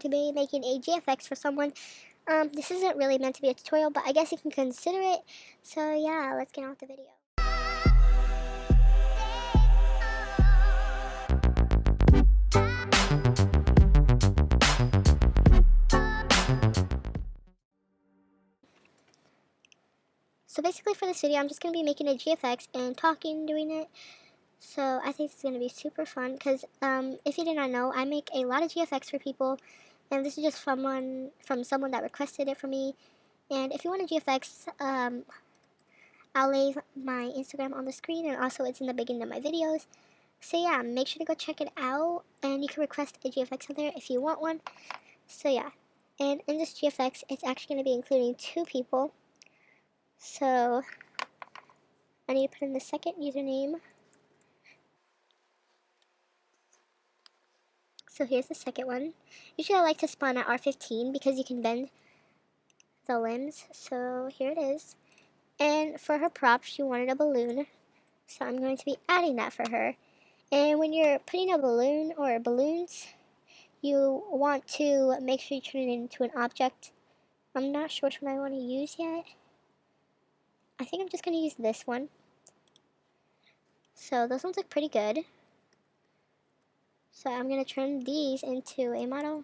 to be making a GFX for someone. This isn't really meant to be a tutorial, but I guess you can consider it. So yeah, let's get on with the video. So basically for this video, I'm just going to be making a GFX and talking, doing it. So I think it's going to be super fun because if you did not know, I make a lot of GFX for people. And this is just from someone that requested it for me. And if you want a GFX, I'll leave my Instagram on the screen, and also it's in the beginning of my videos. So yeah, make sure to go check it out, and you can request a GFX on there if you want one. So yeah, and in this GFX, it's actually going to be including 2 people. So I need to put in the second username. So here's the second one. Usually I like to spawn at R15 because you can bend the limbs. So here it is. And for her prop, she wanted a balloon. So I'm going to be adding that for her. And when you're putting a balloon or balloons, you want to make sure you turn it into an object. I'm not sure which one I want to use yet. I think I'm just going to use this one. So those ones look pretty good. So I'm going to turn these into a model.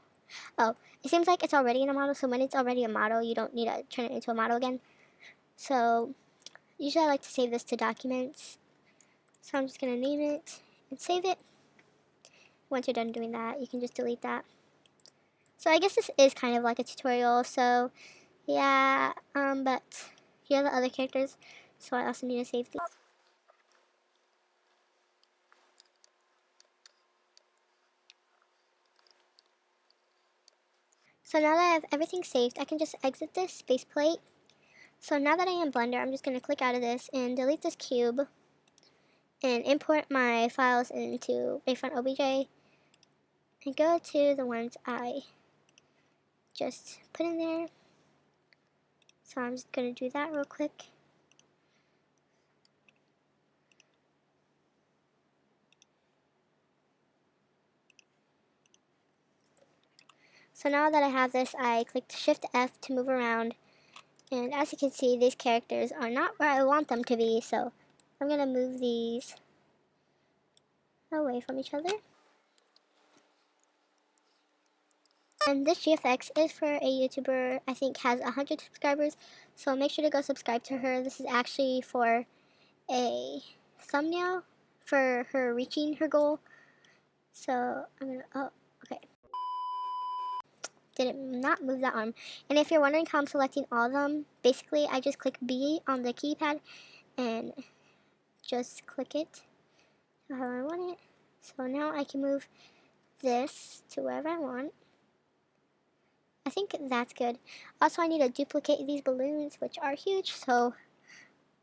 Oh, it seems like it's already in a model, so when it's already a model, you don't need to turn it into a model again. So usually I like to save this to documents. So I'm just going to name it and save it. Once you're done doing that, you can just delete that. So I guess this is kind of like a tutorial, so yeah, but here are the other characters, so I also need to save these. So now that I have everything saved, I can just exit this faceplate. So now that I am Blender, I'm just going to click out of this and delete this cube and import my files into Wavefront OBJ and go to the ones I just put in there. So I'm just going to do that real quick. So now that I have this, I clicked Shift F to move around. And as you can see, these characters are not where I want them to be, so I'm going to move these away from each other. And this GFX is for a YouTuber, I think has 100 subscribers, so make sure to go subscribe to her. This is actually for a thumbnail for her reaching her goal. So I'm going to, oh, okay. Did it not move that arm. And if you're wondering how I'm selecting all of them, basically I just click B on the keypad and just click it how I want it. So now I can move this to wherever I want. I think that's good. Also, I need to duplicate these balloons, which are huge, so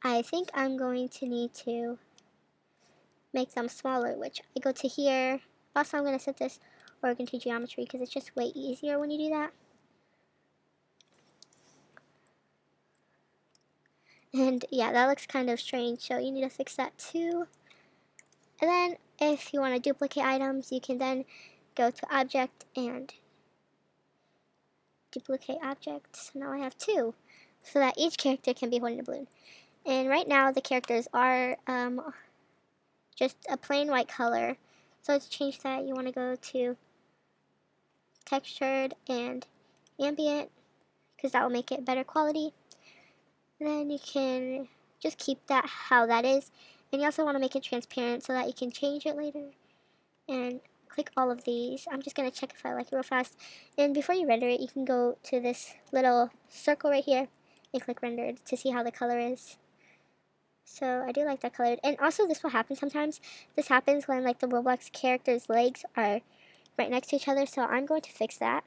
I think I'm going to need to make them smaller, which I go to here. Also, I'm going to set this organ to geometry because it's just way easier when you do that. And yeah, that looks kind of strange, so you need to fix that too. And then if you want to duplicate items, you can then go to object and duplicate object. So now I have 2, so that each character can be holding a balloon. And right now the characters are just a plain white color. So to change that, you want to go to textured and ambient, because that will make it better quality. And then you can just keep that how that is. And you also want to make it transparent so that you can change it later. And click all of these. I'm just going to check if I like it real fast. And before you render it, you can go to this little circle right here and click rendered to see how the color is. So I do like that colored. And also this will happen sometimes. This happens when like the Roblox character's legs are right next to each other. So I'm going to fix that.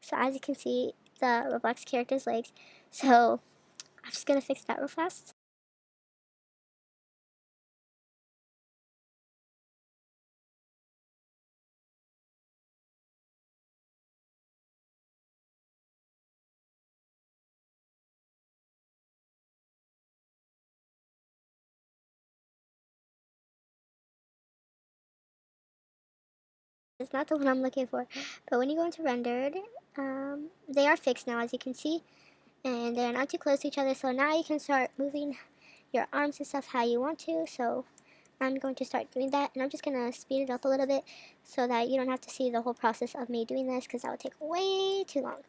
So as you can see, the Roblox character's legs. So I'm just going to fix that real fast. It's not the one I'm looking for. But when you go into rendered, they are fixed now, as you can see. And they're not too close to each other. So now you can start moving your arms and stuff how you want to. So I'm going to start doing that. And I'm just going to speed it up a little bit so that you don't have to see the whole process of me doing this, because that would take way too long.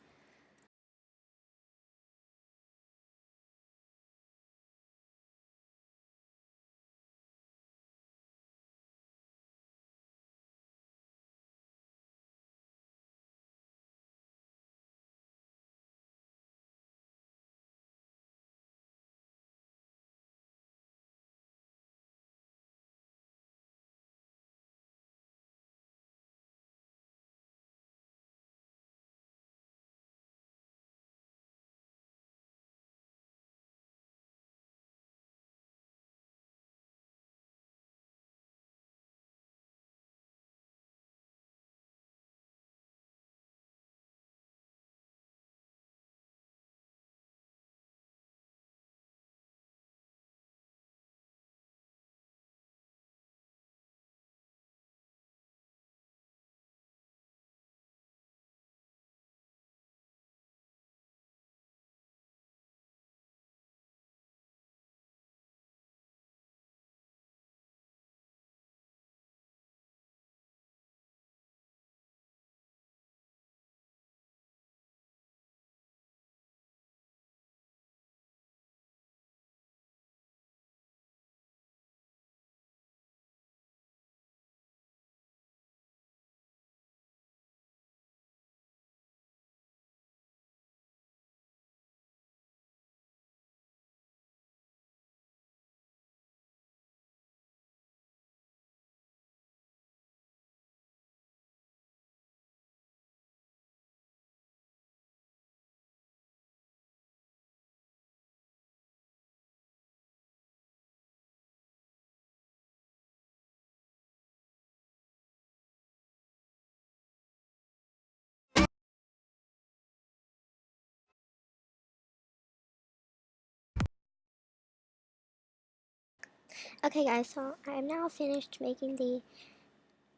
Okay guys, so I am now finished making the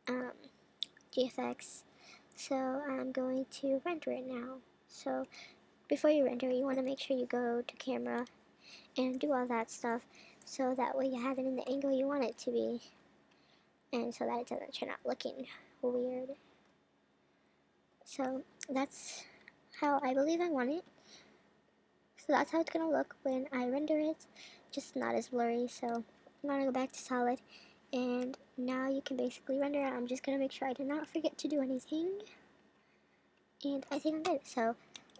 um, GFX. So I'm going to render it now. So before you render, you want to make sure you go to camera and do all that stuff, so that way you have it in the angle you want it to be, and so that it doesn't turn out looking weird. So that's how I believe I want it. So that's how it's gonna look when I render it, just not as blurry. So I'm gonna go back to solid, and now you can basically render it. I'm just gonna make sure I did not forget to do anything, and I think I'm good. So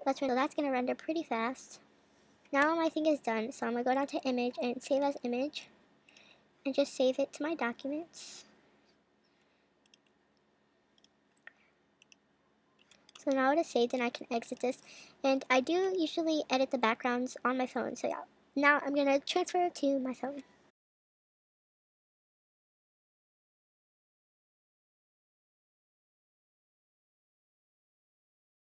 that's gonna render pretty fast. Now my thing is done, so I'm gonna go down to image and save as image, and just save it to my documents. So now it is saved and I can exit this. And I do usually edit the backgrounds on my phone, so yeah. Now I'm gonna transfer to my phone.